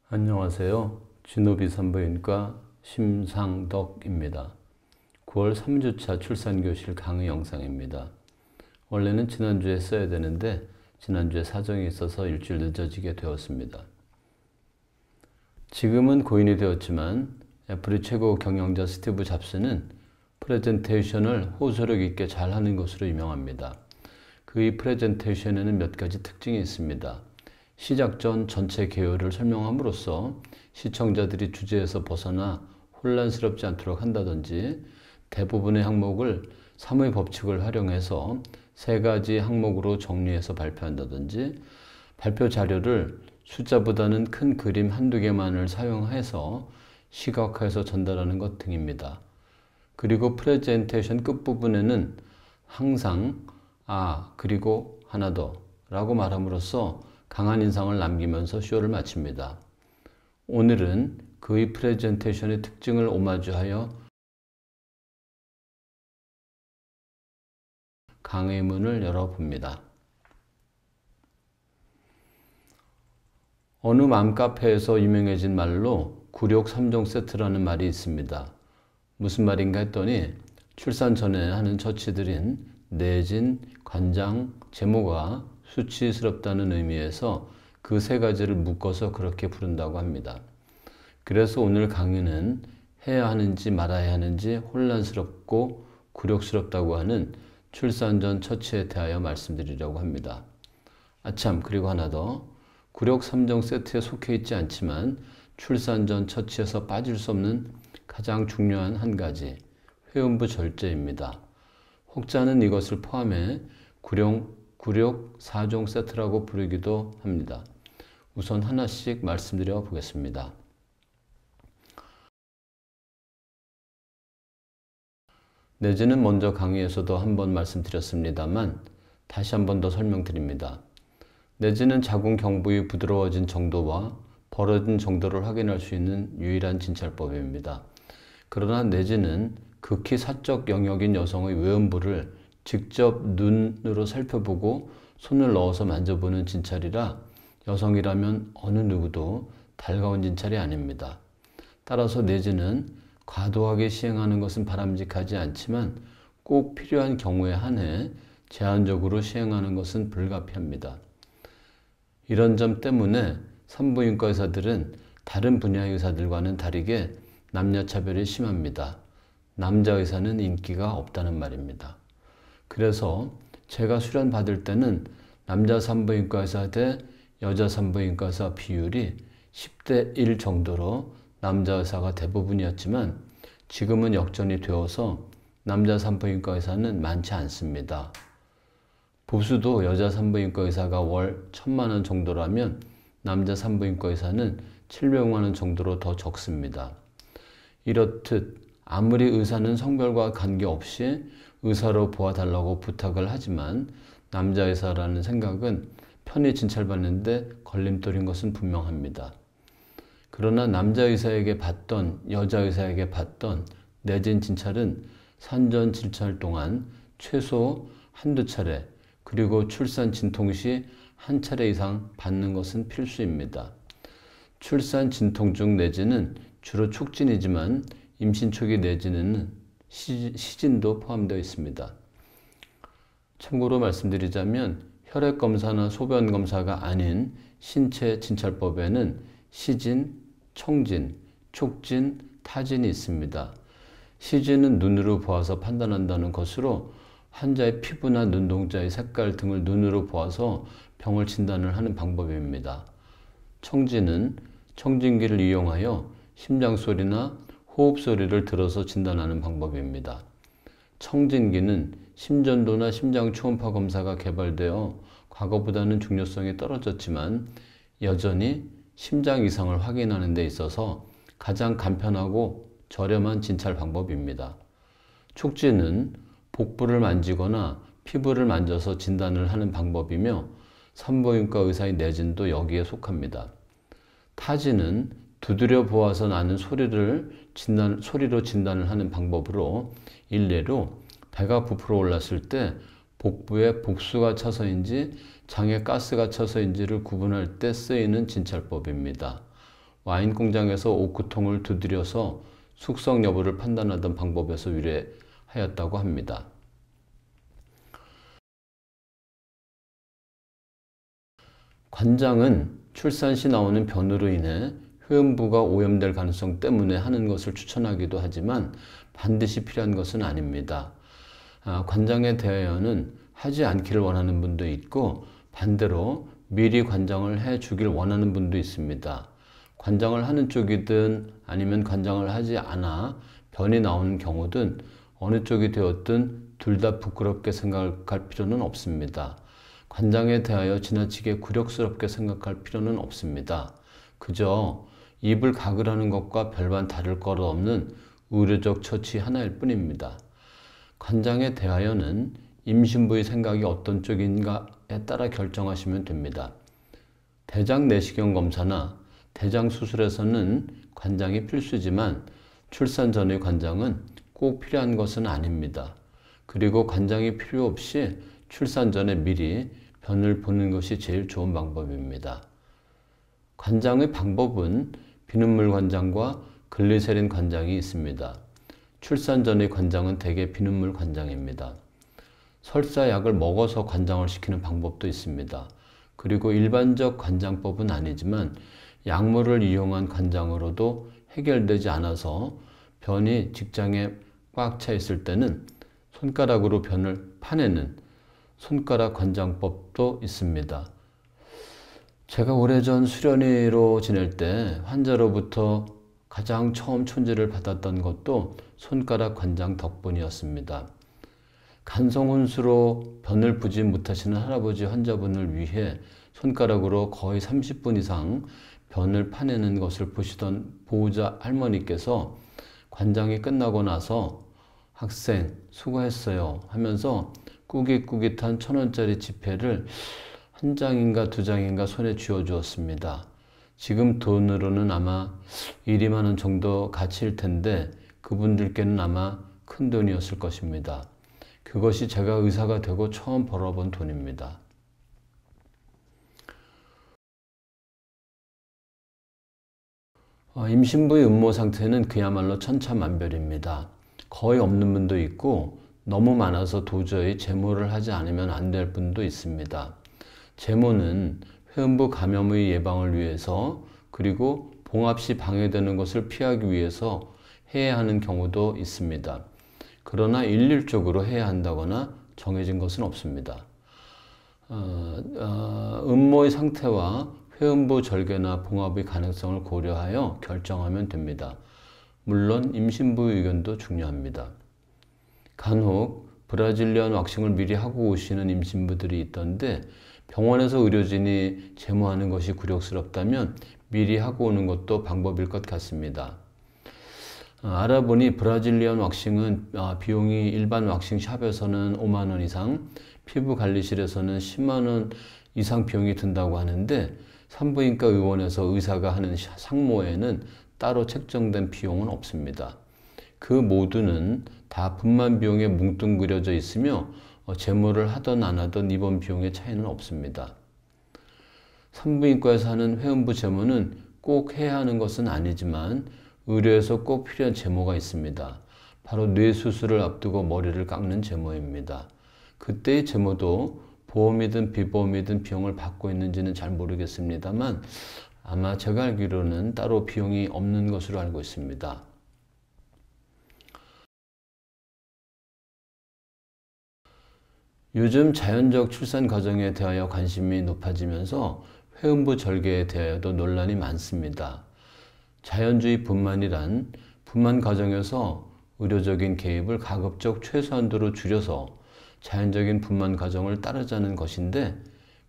안녕하세요. 진오비 산부인과 심상덕입니다. 9월 3주차 출산교실 강의 영상입니다. 원래는 지난주에 써야 되는데 지난주에 사정이 있어서 일주일 늦어지게 되었습니다. 지금은 고인이 되었지만 애플의 최고 경영자 스티브 잡스는 프레젠테이션을 호소력 있게 잘하는 것으로 유명합니다. 그의 프레젠테이션에는 몇 가지 특징이 있습니다. 시작 전 전체 개요를 설명함으로써 시청자들이 주제에서 벗어나 혼란스럽지 않도록 한다든지, 대부분의 항목을 3의 법칙을 활용해서 3가지 항목으로 정리해서 발표한다든지, 발표 자료를 숫자보다는 큰 그림 한두 개만을 사용해서 시각화해서 전달하는 것 등입니다. 그리고 프레젠테이션 끝부분에는 항상 그리고 하나 더 라고 말함으로써 강한 인상을 남기면서 쇼를 마칩니다. 오늘은 그의 프레젠테이션의 특징을 오마주하여 강의 문을 열어봅니다. 어느 맘카페에서 유명해진 말로 96 3종 세트라는 말이 있습니다. 무슨 말인가 했더니 출산 전에 하는 처치들인 내진, 관장, 제모가 수치스럽다는 의미에서 그 3가지를 묶어서 그렇게 부른다고 합니다. 그래서 오늘 강의는 해야 하는지 말아야 하는지 혼란스럽고 굴욕스럽다고 하는 출산 전 처치에 대하여 말씀드리려고 합니다. 아참, 그리고 하나 더. 96 3종 세트에 속해 있지 않지만 출산 전 처치에서 빠질 수 없는 가장 중요한 한 가지, 회음부 절제입니다. 혹자는 이것을 포함해 96 4종 세트라고 부르기도 합니다. 우선 하나씩 말씀드려 보겠습니다. 내지는 먼저 강의에서도 한번 말씀드렸습니다만 다시 한 번 더 설명드립니다. 내지는 자궁 경부의 부드러워진 정도와 벌어진 정도를 확인할 수 있는 유일한 진찰법입니다. 그러나 내지는 극히 사적 영역인 여성의 외음부를 직접 눈으로 살펴보고 손을 넣어서 만져보는 진찰이라 여성이라면 어느 누구도 달가운 진찰이 아닙니다. 따라서 내지는 과도하게 시행하는 것은 바람직하지 않지만 꼭 필요한 경우에 한해 제한적으로 시행하는 것은 불가피합니다. 이런 점 때문에 산부인과 의사들은 다른 분야의 의사들과는 다르게 남녀 차별이 심합니다. 남자 의사는 인기가 없다는 말입니다. 그래서 제가 수련 받을 때는 남자 산부인과 의사 대 여자 산부인과 의사 비율이 10대 1 정도로 남자 의사가 대부분이었지만 지금은 역전이 되어서 남자 산부인과 의사는 많지 않습니다. 보수도 여자 산부인과 의사가 월 1,000만 원 정도라면 남자 산부인과 의사는 700만 원 정도로 더 적습니다. 이렇듯 아무리 의사는 성별과 관계없이 의사로 보아달라고 부탁을 하지만 남자 의사라는 생각은 편히 진찰받는데 걸림돌인 것은 분명합니다. 그러나 남자 의사에게 받던 여자 의사에게 받던 내진 진찰은 산전 진찰 동안 최소 한두 차례, 그리고 출산 진통 시 한 차례 이상 받는 것은 필수입니다. 출산 진통 중 내지는 주로 촉진이지만 임신 초기 내지는 시진도 포함되어 있습니다. 참고로 말씀드리자면 혈액검사나 소변검사가 아닌 신체 진찰법에는 시진, 청진, 촉진, 타진이 있습니다. 시진은 눈으로 보아서 판단한다는 것으로 환자의 피부나 눈동자의 색깔 등을 눈으로 보아서 병을 진단을 하는 방법입니다. 청진은 청진기를 이용하여 심장소리나 호흡소리를 들어서 진단하는 방법입니다. 청진기는 심전도나 심장 초음파 검사가 개발되어 과거보다는 중요성이 떨어졌지만 여전히 심장 이상을 확인하는 데 있어서 가장 간편하고 저렴한 진찰 방법입니다. 촉진은 복부를 만지거나 피부를 만져서 진단을 하는 방법이며 산부인과 의사의 내진도 여기에 속합니다. 타진은 두드려 보아서 나는 소리로 진단을 하는 방법으로 일례로 배가 부풀어 올랐을 때 복부에 복수가 차서인지 장에 가스가 차서인지를 구분할 때 쓰이는 진찰법입니다. 와인 공장에서 오크통을 두드려서 숙성 여부를 판단하던 방법에서 유래하였다고 합니다. 관장은 출산 시 나오는 변으로 인해 회음부가 오염될 가능성 때문에 하는 것을 추천하기도 하지만 반드시 필요한 것은 아닙니다. 관장에 대하여는 하지 않기를 원하는 분도 있고 반대로 미리 관장을 해주길 원하는 분도 있습니다. 관장을 하는 쪽이든 아니면 관장을 하지 않아 변이 나오는 경우든 어느 쪽이 되었든 둘 다 부끄럽게 생각할 필요는 없습니다. 관장에 대하여 지나치게 굴욕스럽게 생각할 필요는 없습니다. 그저 입을 가글하는 것과 별반 다를 것 없는 의료적 처치 하나일 뿐입니다. 관장에 대하여는 임신부의 생각이 어떤 쪽인가에 따라 결정하시면 됩니다. 대장 내시경 검사나 대장 수술에서는 관장이 필수지만 출산 전의 관장은 꼭 필요한 것은 아닙니다. 그리고 관장이 필요 없이 출산 전에 미리 변을 보는 것이 제일 좋은 방법입니다. 관장의 방법은 비눗물 관장과 글리세린 관장이 있습니다. 출산 전의 관장은 대개 비눗물 관장입니다. 설사약을 먹어서 관장을 시키는 방법도 있습니다. 그리고 일반적 관장법은 아니지만 약물을 이용한 관장으로도 해결되지 않아서 변이 직장에 꽉 차 있을 때는 손가락으로 변을 파내는 손가락 관장법도 있습니다. 제가 오래전 수련의로 지낼 때 환자로부터 가장 처음 촌지를 받았던 것도 손가락 관장 덕분이었습니다. 간성혼수로 변을 보지 못하시는 할아버지 환자분을 위해 손가락으로 거의 30분 이상 변을 파내는 것을 보시던 보호자 할머니께서 관장이 끝나고 나서 학생 수고했어요 하면서 꾸깃꾸깃한 1,000원짜리 지폐를 한 장인가 두 장인가 손에 쥐어주었습니다. 지금 돈으로는 아마 1~2만 원 정도 가치일 텐데 그분들께는 아마 큰 돈이었을 것입니다. 그것이 제가 의사가 되고 처음 벌어본 돈입니다. 임신부의 음모 상태는 그야말로 천차만별입니다. 거의 없는 분도 있고 너무 많아서 도저히 제모를 하지 않으면 안 될 분도 있습니다. 제모는 회음부 감염의 예방을 위해서 그리고 봉합 시 방해되는 것을 피하기 위해서 해야 하는 경우도 있습니다. 그러나 일률적으로 해야 한다거나 정해진 것은 없습니다. 음모의 상태와 회음부 절개나 봉합의 가능성을 고려하여 결정하면 됩니다. 물론 임신부의 의견도 중요합니다. 간혹 브라질리언 왁싱을 미리 하고 오시는 임신부들이 있던데 병원에서 의료진이 제모하는 것이 굴욕스럽다면 미리 하고 오는 것도 방법일 것 같습니다. 알아보니 브라질리언 왁싱은 비용이 일반 왁싱 샵에서는 5만 원 이상, 피부관리실에서는 10만 원 이상 비용이 든다고 하는데 산부인과 의원에서 의사가 하는 상모에는 따로 책정된 비용은 없습니다. 그 모두는 다 분만 비용에 뭉뚱그려져 있으며 제모를 하든 안 하든 입원 비용의 차이는 없습니다. 산부인과에서 하는 회음부 제모는 꼭 해야 하는 것은 아니지만 의료에서 꼭 필요한 제모가 있습니다. 바로 뇌수술을 앞두고 머리를 깎는 제모입니다. 그때의 제모도 보험이든 비보험이든 비용을 받고 있는지는 잘 모르겠습니다만 아마 제가 알기로는 따로 비용이 없는 것으로 알고 있습니다. 요즘 자연적 출산 과정에 대하여 관심이 높아지면서 회음부 절개에 대하여도 논란이 많습니다. 자연주의분만이란 분만 과정에서 의료적인 개입을 가급적 최소한도로 줄여서 자연적인 분만 과정을 따르자는 것인데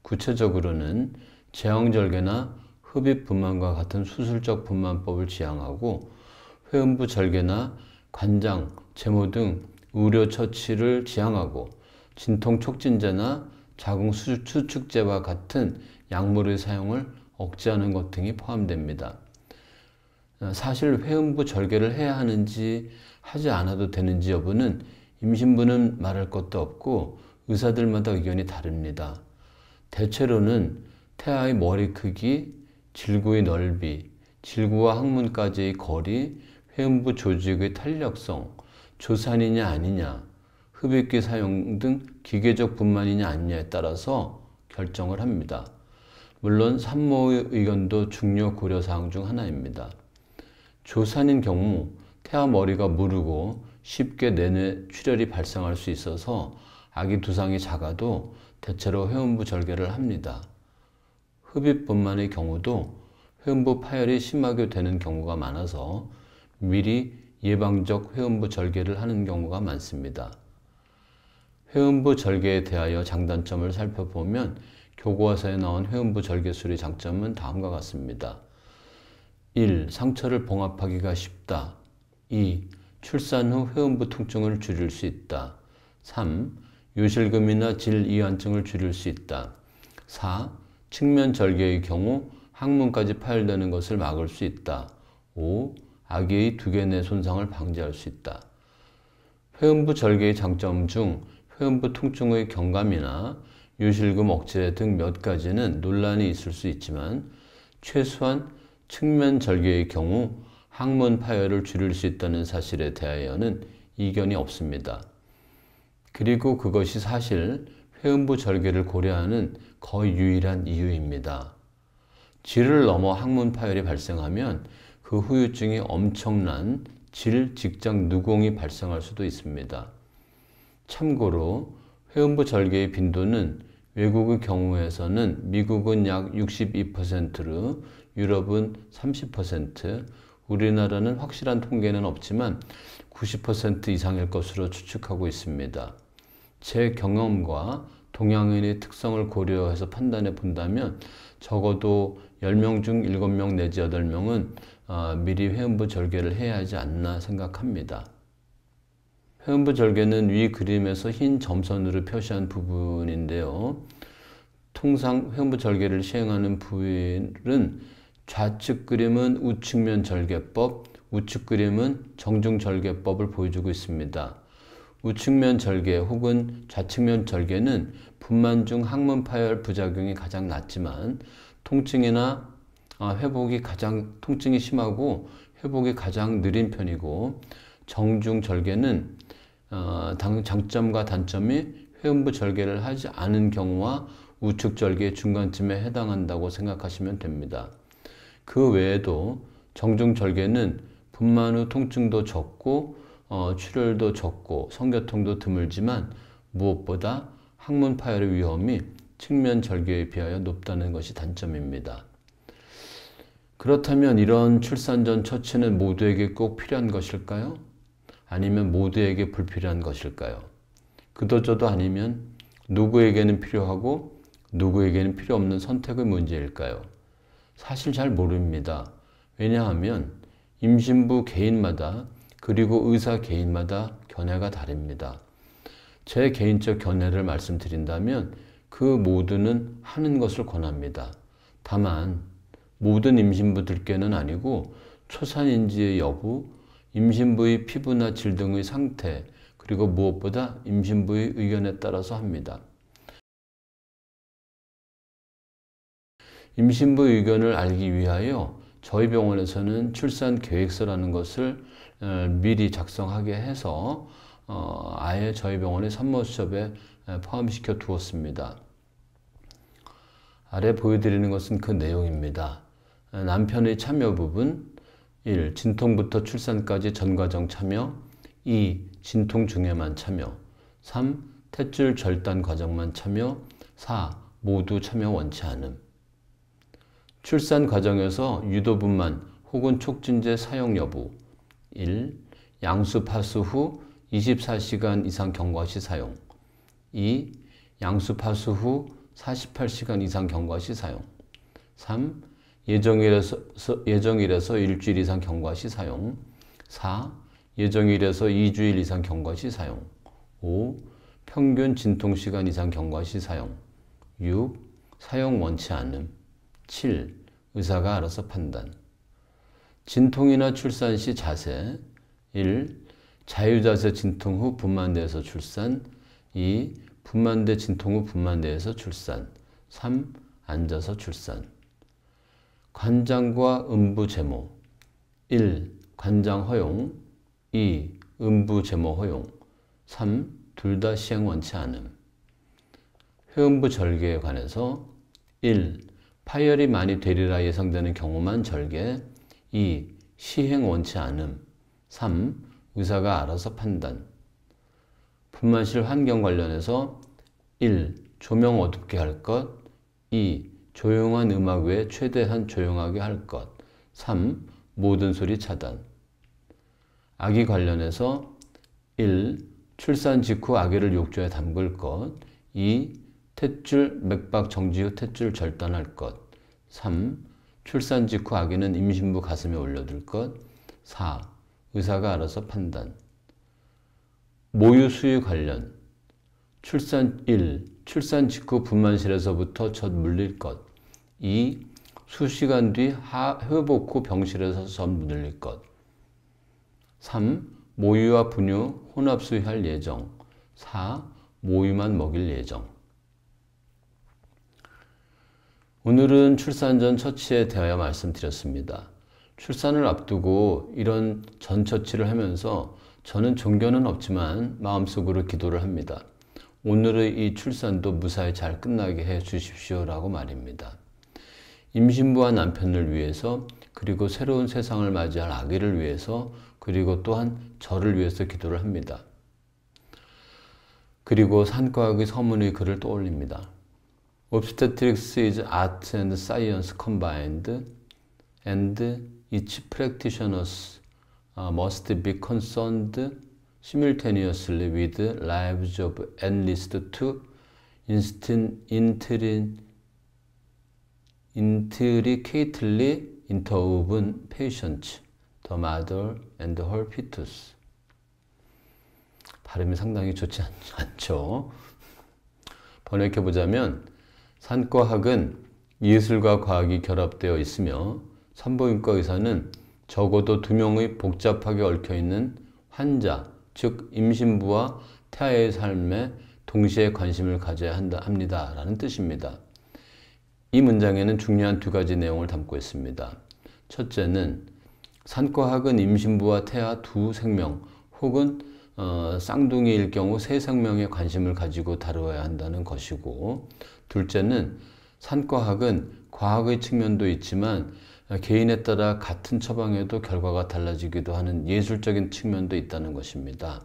구체적으로는 제왕절개나 흡입분만과 같은 수술적 분만법을 지향하고 회음부 절개나 관장, 제모 등 의료 처치를 지향하고 진통 촉진제나 자궁 수축제와 같은 약물의 사용을 억제하는 것 등이 포함됩니다. 사실 회음부 절개를 해야 하는지 하지 않아도 되는지 여부는 임신부는 말할 것도 없고 의사들마다 의견이 다릅니다. 대체로는 태아의 머리 크기, 질구의 넓이, 질구와 항문까지의 거리, 회음부 조직의 탄력성, 조산이냐 아니냐, 흡입기 사용 등 기계적 분만이냐 아니냐에 따라서 결정을 합니다. 물론 산모의 의견도 중요 고려사항 중 하나입니다. 조산인 경우 태아 머리가 무르고 쉽게 내뇌 출혈이 발생할 수 있어서 아기 두상이 작아도 대체로 회음부 절개를 합니다. 흡입분만의 경우도 회음부 파열이 심하게 되는 경우가 많아서 미리 예방적 회음부 절개를 하는 경우가 많습니다. 회음부 절개에 대하여 장단점을 살펴보면 교과서에 나온 회음부 절개술의 장점은 다음과 같습니다. 1. 상처를 봉합하기가 쉽다. 2. 출산 후 회음부 통증을 줄일 수 있다. 3. 요실금이나 질이완증을 줄일 수 있다. 4. 측면 절개의 경우 항문까지 파열되는 것을 막을 수 있다. 5. 아기의 두개내 손상을 방지할 수 있다. 회음부 절개의 장점 중 회음부 통증의 경감이나 요실금 억제 등 몇 가지는 논란이 있을 수 있지만 최소한 측면 절개의 경우 항문 파열을 줄일 수 있다는 사실에 대하여는 이견이 없습니다. 그리고 그것이 사실 회음부 절개를 고려하는 거의 유일한 이유입니다. 질을 넘어 항문 파열이 발생하면 그 후유증이 엄청난 질 직장 누공이 발생할 수도 있습니다. 참고로 회음부 절개의 빈도는 외국의 경우에서는 미국은 약 62%로 유럽은 30%, 우리나라는 확실한 통계는 없지만 90% 이상일 것으로 추측하고 있습니다. 제 경험과 동양인의 특성을 고려해서 판단해 본다면 적어도 10명 중 7명 내지 8명은 미리 회음부 절개를 해야 하지 않나 생각합니다. 회음부 절개는 위 그림에서 흰 점선으로 표시한 부분인데요. 통상 회음부 절개를 시행하는 부위는 좌측 그림은 우측면 절개법, 우측 그림은 정중 절개법을 보여주고 있습니다. 우측면 절개 혹은 좌측면 절개는 분만 중 항문 파열 부작용이 가장 낮지만 통증이나 통증이 심하고 회복이 가장 느린 편이고 정중 절개는 장점과 단점이 회음부 절개를 하지 않은 경우와 우측 절개의 중간쯤에 해당한다고 생각하시면 됩니다. 그 외에도 정중 절개는 분만 후 통증도 적고 출혈도 적고 성교통도 드물지만 무엇보다 항문 파열의 위험이 측면 절개에 비하여 높다는 것이 단점입니다. 그렇다면 이런 출산 전 처치는 모두에게 꼭 필요한 것일까요? 아니면 모두에게 불필요한 것일까요? 그도저도 아니면 누구에게는 필요하고 누구에게는 필요 없는 선택의 문제일까요? 사실 잘 모릅니다. 왜냐하면 임신부 개인마다 그리고 의사 개인마다 견해가 다릅니다. 제 개인적 견해를 말씀드린다면 그 모두는 하는 것을 권합니다. 다만 모든 임신부들께는 아니고 초산인지의 여부, 임신부의 피부나 질 등의 상태, 그리고 무엇보다 임신부의 의견에 따라서 합니다. 임신부 의견을 알기 위하여 저희 병원에서는 출산 계획서라는 것을 미리 작성하게 해서 아예 저희 병원의 산모 수첩에 포함시켜 두었습니다. 아래 보여드리는 것은 그 내용입니다. 남편의 참여 부분 1. 진통부터 출산까지 전 과정 참여 2. 진통 중에만 참여 3. 탯줄 절단 과정만 참여 4. 모두 참여 원치 않음. 출산 과정에서 유도분만 혹은 촉진제 사용 여부 1. 양수 파수 후 24시간 이상 경과 시 사용 2. 양수 파수 후 48시간 이상 경과 시 사용 3. 예정일에서 일주일 이상 경과 시 사용 4. 예정일에서 2주일 이상 경과 시 사용 5. 평균 진통시간 이상 경과 시 사용 6. 사용 원치 않음 7. 의사가 알아서 판단. 진통이나 출산 시 자세 1. 자유자세 진통 후 분만대에서 출산 2. 분만대 진통 후 분만대에서 출산 3. 앉아서 출산. 관장과 음부 제모. 1. 관장 허용. 2. 음부 제모 허용. 3. 둘 다 시행 원치 않음. 회음부 절개에 관해서 1. 파열이 많이 되리라 예상되는 경우만 절개. 2. 시행 원치 않음. 3. 의사가 알아서 판단. 분만실 환경 관련해서 1. 조명 어둡게 할 것. 2. 조용한 음악 외에 최대한 조용하게 할 것. 3. 모든 소리 차단. 아기 관련해서 1. 출산 직후 아기를 욕조에 담글 것. 2. 탯줄 맥박 정지 후 탯줄 절단할 것. 3. 출산 직후 아기는 임신부 가슴에 올려둘 것. 4. 의사가 알아서 판단. 모유 수유 관련. 1. 출산 직후 분만실에서부터 젖 물릴 것. 2. 수시간 뒤 회복 후 병실에서 젖 물릴 것. 3. 모유와 분유 혼합 수유할 예정. 4. 모유만 먹일 예정. 오늘은 출산 전 처치에 대하여 말씀드렸습니다. 출산을 앞두고 이런 전 처치를 하면서 저는 종교는 없지만 마음속으로 기도를 합니다. 오늘의 이 출산도 무사히 잘 끝나게 해 주십시오라고 말입니다. 임신부와 남편을 위해서, 그리고 새로운 세상을 맞이할 아기를 위해서, 그리고 또한 저를 위해서 기도를 합니다. 그리고 산과학의 서문의 글을 떠올립니다. Obstetrics is art and science combined, and each practitioners must be concerned simultaneously with lives of at least two intricately interwoven patients, the mother and her fetus. 발음이 상당히 좋지 않죠? 번역해보자면 산과학은 예술과 과학이 결합되어 있으며 산부인과 의사는 적어도 2명의 복잡하게 얽혀있는 환자, 즉 임신부와 태아의 삶에 동시에 관심을 가져야 합니다 라는 뜻입니다. 이 문장에는 중요한 2가지 내용을 담고 있습니다. 첫째는 산과학은 임신부와 태아 2생명 혹은 쌍둥이일 경우 3생명에 관심을 가지고 다루어야 한다는 것이고, 둘째는 산과학은 과학의 측면도 있지만 개인에 따라 같은 처방에도 결과가 달라지기도 하는 예술적인 측면도 있다는 것입니다.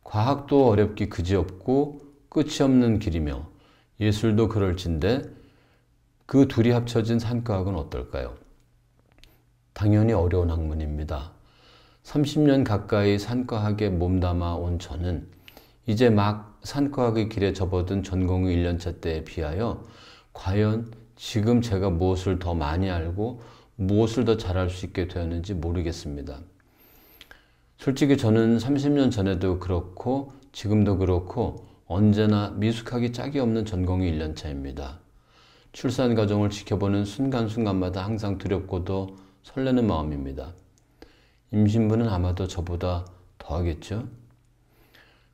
과학도 어렵기 그지없고 끝이 없는 길이며 예술도 그럴진데 그 둘이 합쳐진 산과학은 어떨까요? 당연히 어려운 학문입니다. 30년 가까이 산과학에 몸담아 온 저는 이제 막 산과학의 길에 접어든 전공의 1년차 때에 비하여 과연 지금 제가 무엇을 더 많이 알고 무엇을 더 잘할 수 있게 되었는지 모르겠습니다. 솔직히 저는 30년 전에도 그렇고 지금도 그렇고 언제나 미숙하기 짝이 없는 전공의 1년차입니다. 출산 과정을 지켜보는 순간순간마다 항상 두렵고도 설레는 마음입니다. 임신부는 아마도 저보다 더 하겠죠?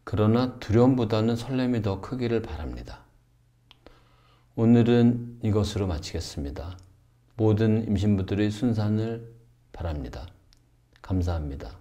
그러나 두려움보다는 설렘이 더 크기를 바랍니다. 오늘은 이것으로 마치겠습니다. 모든 임신부들의 순산을 바랍니다. 감사합니다.